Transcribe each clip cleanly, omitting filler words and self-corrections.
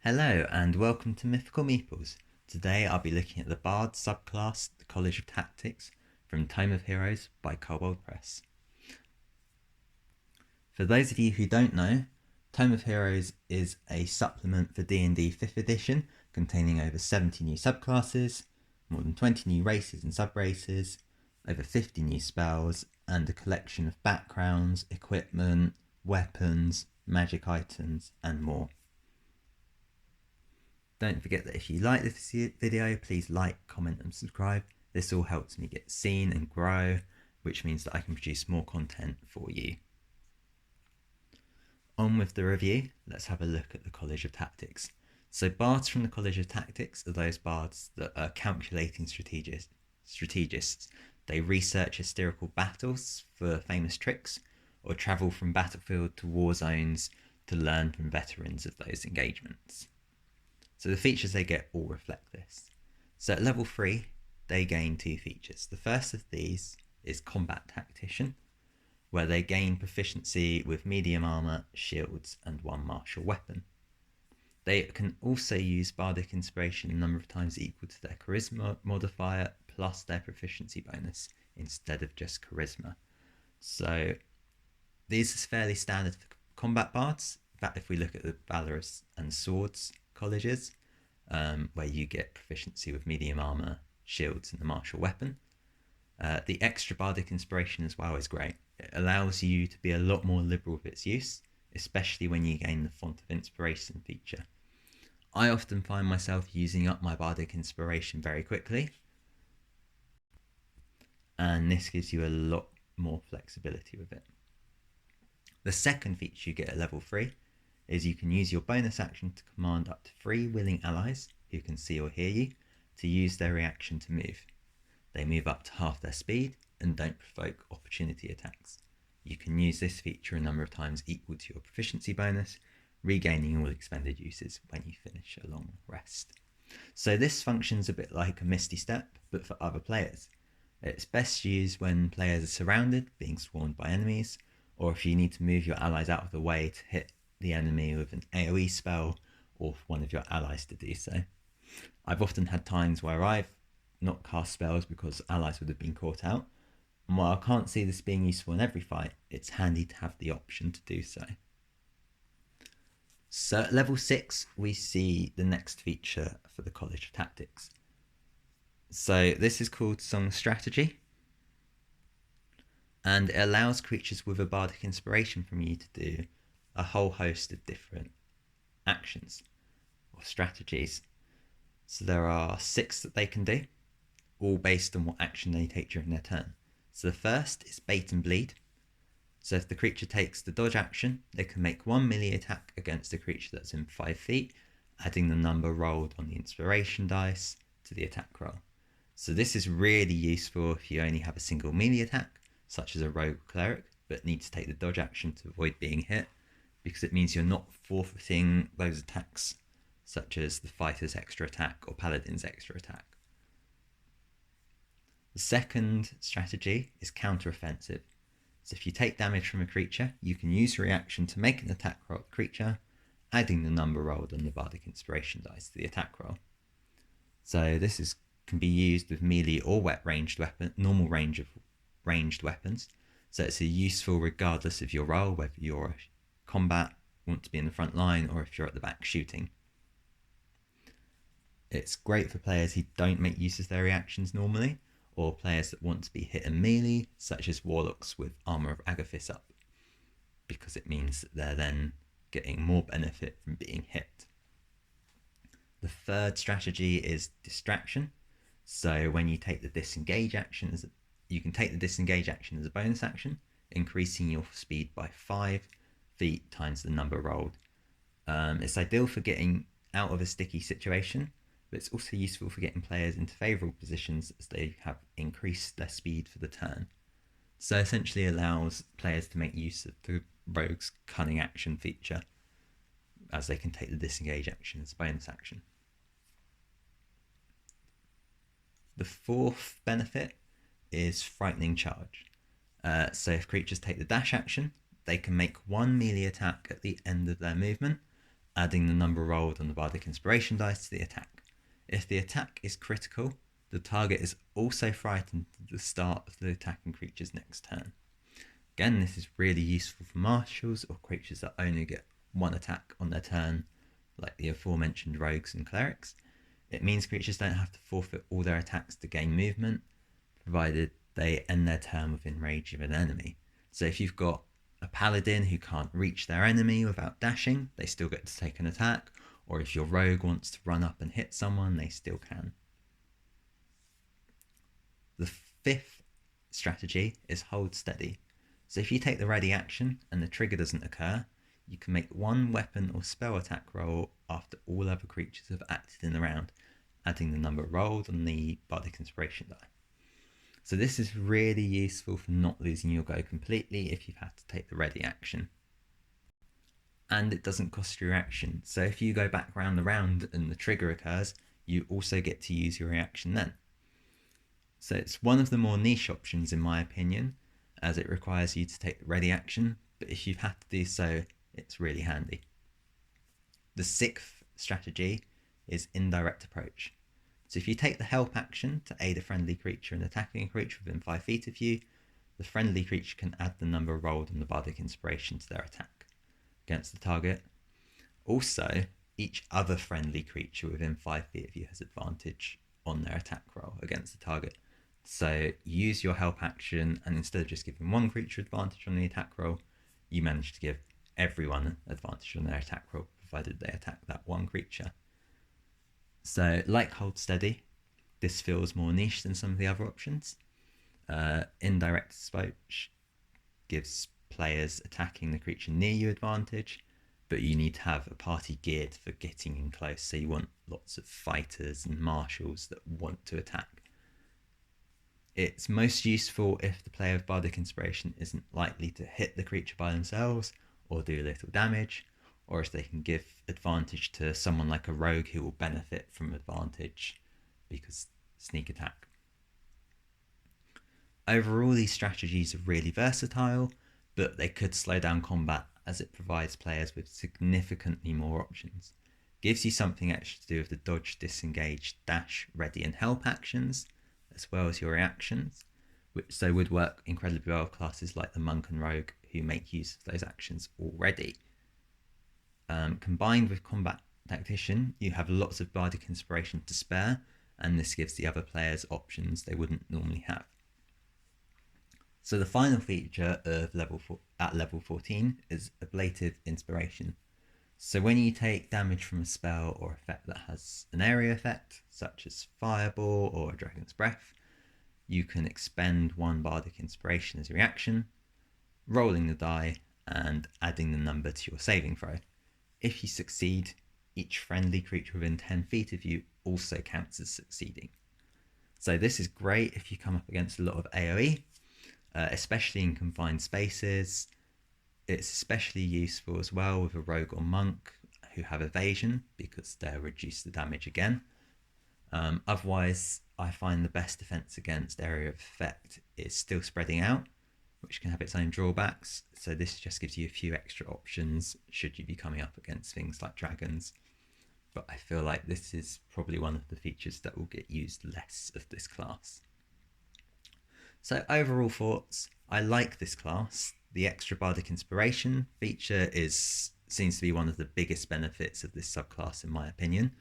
Hello and welcome to Mythical Meeples. Today I'll be looking at the Bards subclass, the College of Tactics, from Tome of Heroes by Kobold Press. For those of you who don't know, Tome of Heroes is a supplement for D&D 5th edition containing over 70 new subclasses, more than 20 new races and subraces, over 50 new spells, and a collection of backgrounds, equipment, weapons, magic items, and more. Don't forget that if you like this video, please like, comment and subscribe. This all helps me get seen and grow, which means that I can produce more content for you. On with the review, let's have a look at the College of Tactics. So bards from the College of Tactics are those bards that are calculating strategists. They research historical battles for famous tricks, or travel from battlefield to war zones to learn from veterans of those engagements. So the features they get all reflect this. So at level 3, they gain 2 features. The first of these is Combat Tactician, where they gain proficiency with medium armor, shields, and 1 martial weapon. They can also use Bardic Inspiration a number of times equal to their Charisma modifier plus their proficiency bonus instead of just Charisma. So this is fairly standard for combat bards. In fact, if we look at the Valorous and Swords colleges, where you get proficiency with medium armor, shields, and the martial weapon. The extra bardic inspiration as well is great. It allows you to be a lot more liberal with its use, especially when you gain the font of inspiration feature. I often find myself using up my bardic inspiration very quickly, and this gives you a lot more flexibility with it. The second feature you get at level 3 is you can use your bonus action to command up to 3 willing allies who can see or hear you to use their reaction to move. They move up to half their speed and don't provoke opportunity attacks. You can use this feature a number of times equal to your proficiency bonus, regaining all expended uses when you finish a long rest. So this functions a bit like a Misty Step, but for other players. It's best used when players are surrounded, being swarmed by enemies, or if you need to move your allies out of the way to hit the enemy with an AoE spell, or for one of your allies to do so. I've often had times where I've not cast spells because allies would have been caught out, and while I can't see this being useful in every fight, it's handy to have the option to do so. So at level 6, we see the next feature for the College of Tactics. So this is called Song Strategy, and it allows creatures with a bardic inspiration from you to do a whole host of different actions or strategies. So there are 6 that they can do, all based on what action they take during their turn. So the first is Bait and Bleed. So if the creature takes the dodge action, they can make 1 melee attack against a creature that's in 5 feet, adding the number rolled on the inspiration dice to the attack roll. So this is really useful if you only have a single melee attack, such as a rogue cleric, but need to take the dodge action to avoid being hit, because it means you're not forfeiting those attacks, such as the fighter's extra attack or paladin's extra attack. The second strategy is counter-offensive. So if you take damage from a creature, you can use your reaction to make an attack roll at the creature, adding the number rolled on the Bardic Inspiration dice to the attack roll. So this can be used with melee or normal range of ranged weapons. So it's useful regardless of your role, whether you're combat, want to be in the front line, or if you're at the back shooting. It's great for players who don't make use of their reactions normally, or players that want to be hit in melee, such as warlocks with Armour of Agathis up, because it means that they're then getting more benefit from being hit. The third strategy is Distraction. So when you take the disengage action, you can take the disengage action as a bonus action, increasing your speed by 5 feet times the number rolled. It's ideal for getting out of a sticky situation, but it's also useful for getting players into favourable positions as they have increased their speed for the turn. So essentially allows players to make use of the rogue's cunning action feature, as they can take the disengage action as a bonus action. The fourth benefit is Frightening Charge. So if creatures take the dash action, they can make 1 melee attack at the end of their movement, adding the number rolled on the Bardic Inspiration dice to the attack. If the attack is critical, the target is also frightened at the start of the attacking creature's next turn. Again, this is really useful for marshals or creatures that only get one attack on their turn, like the aforementioned rogues and clerics. It means creatures don't have to forfeit all their attacks to gain movement, provided they end their turn within range of an enemy. So if you've got a paladin who can't reach their enemy without dashing, they still get to take an attack, or if your rogue wants to run up and hit someone, they still can. The fifth strategy is hold steady. So if you take the ready action and the trigger doesn't occur, you can make one weapon or spell attack roll after all other creatures have acted in the round, adding the number rolled on the Bardic Inspiration die. So this is really useful for not losing your go completely if you've had to take the ready action. And it doesn't cost your reaction. So if you go back round the round and the trigger occurs, you also get to use your reaction then. So it's one of the more niche options in my opinion, as it requires you to take the ready action, but if you've had to do so, it's really handy. The sixth strategy is indirect approach. So if you take the help action to aid a friendly creature in attacking a creature within 5 feet of you, the friendly creature can add the number rolled on the Bardic Inspiration to their attack against the target. Also, each other friendly creature within 5 feet of you has advantage on their attack roll against the target. So use your help action, and instead of just giving one creature advantage on the attack roll, you manage to give everyone advantage on their attack roll, provided they attack that one creature. So, like Hold Steady, this feels more niche than some of the other options. Indirect approach gives players attacking the creature near you advantage, but you need to have a party geared for getting in close, so you want lots of fighters and marshals that want to attack. It's most useful if the player of Bardic Inspiration isn't likely to hit the creature by themselves or do little damage, or if they can give advantage to someone like a rogue who will benefit from advantage because sneak attack. Overall, these strategies are really versatile, but they could slow down combat as it provides players with significantly more options. Gives you something extra to do with the dodge, disengage, dash, ready and help actions, as well as your reactions, which so would work incredibly well with classes like the monk and rogue who make use of those actions already. Combined with combat tactician, you have lots of Bardic Inspiration to spare, and this gives the other players options they wouldn't normally have. So the final feature of at level 14 is Ablative Inspiration. So when you take damage from a spell or effect that has an area effect, such as Fireball or Dragon's Breath, you can expend one Bardic Inspiration as a reaction, rolling the die and adding the number to your saving throw. If you succeed, each friendly creature within 10 feet of you also counts as succeeding. So this is great if you come up against a lot of AoE, especially in confined spaces. It's especially useful as well with a rogue or monk who have evasion because they'll reduce the damage again. Otherwise, I find the best defense against area of effect is still spreading out, which can have its own drawbacks. So this just gives you a few extra options should you be coming up against things like dragons. But I feel like this is probably one of the features that will get used less of this class. So overall thoughts, I like this class. The extra Bardic Inspiration feature seems to be one of the biggest benefits of this subclass in my opinion.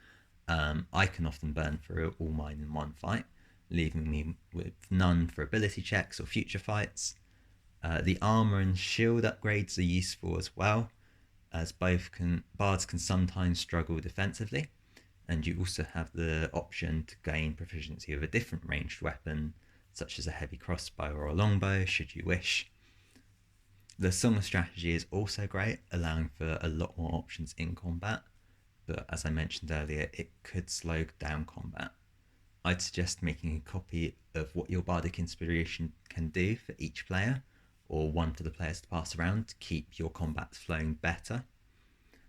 I can often burn through all mine in one fight, leaving me with none for ability checks or future fights. The armor and shield upgrades are useful as well, as bards can sometimes struggle defensively, and you also have the option to gain proficiency with a different ranged weapon, such as a heavy crossbow or a longbow, should you wish. The Song of Strategy is also great, allowing for a lot more options in combat, but as I mentioned earlier, it could slow down combat. I'd suggest making a copy of what your Bardic Inspiration can do for each player, or one for the players to pass around to keep your combats flowing better.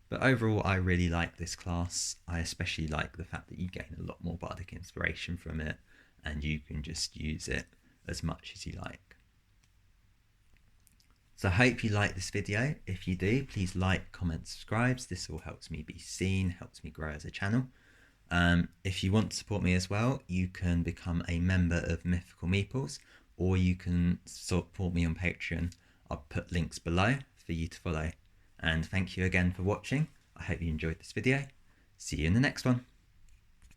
But overall, I really like this class. I especially like the fact that you gain a lot more Bardic Inspiration from it, and you can just use it as much as you like. So I hope you like this video. If you do, please like, comment, subscribe. This all helps me be seen, helps me grow as a channel. If you want to support me as well, you can become a member of Mythical Meeples, or you can support me on Patreon. I'll put links below for you to follow. And thank you again for watching. I hope you enjoyed this video. See you in the next one.